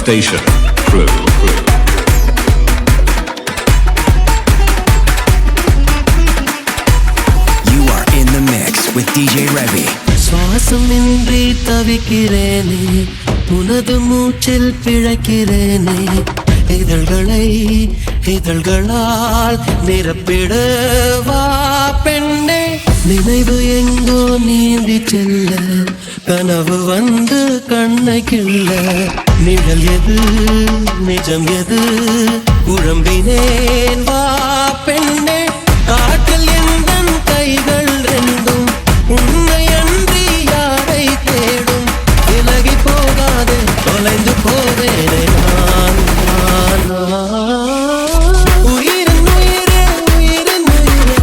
Station Crew. You are in the mix with DJ Revy. சுவாசமின்றி தவிக்கிறேனே, உனது மூச்சில் பிழைக்கிறேனே, இதழ்களால் நிரப்பிடவா பெண்ணே. நினைவு எங்கோ நீந்தி செல்ல, கனவு வந்து கண்ணை கிள்ள, நிழல் எது நிஜம் எது குழம்பினேன் வா பெண்ணே. காற்றில் எந்தன் கைகள் ரெண்டும் உன்னை அன்றி யாரை தேடும், விலகி போகாதே தொலைந்து போவேனே நான். உயிரின் உயிரே உயிரின் உயிரே,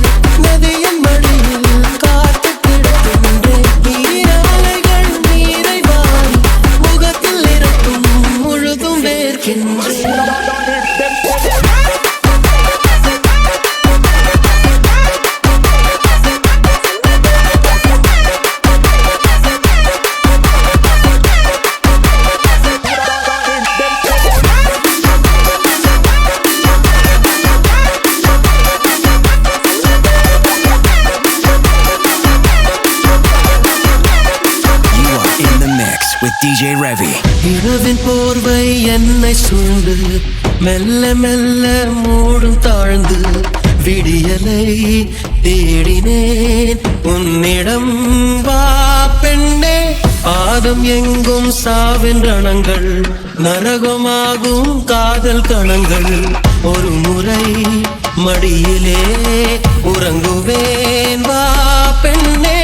நதியின் மடியில் காத்து கிடக்கின்றேன். நீரலைகள் நீரை வாரி முகத்தில் இருக்கும் முழுதும் வேர்க்கின்றேன். With DJ Revy. இரவின் போர்வை என்னை சூழ்ந்து மெல்ல மெல்ல மூடும் தாழ்ந்து, விடியலை தேடினேன் உன்னிடம் வா பெண்ணே. பாதம் எங்கும் சாவின் ரணங்கள், நரகமாகும் காதல் கணங்கள். ஒரு முறை மடியிலே உறங்குவேன் வா பெண்ணே.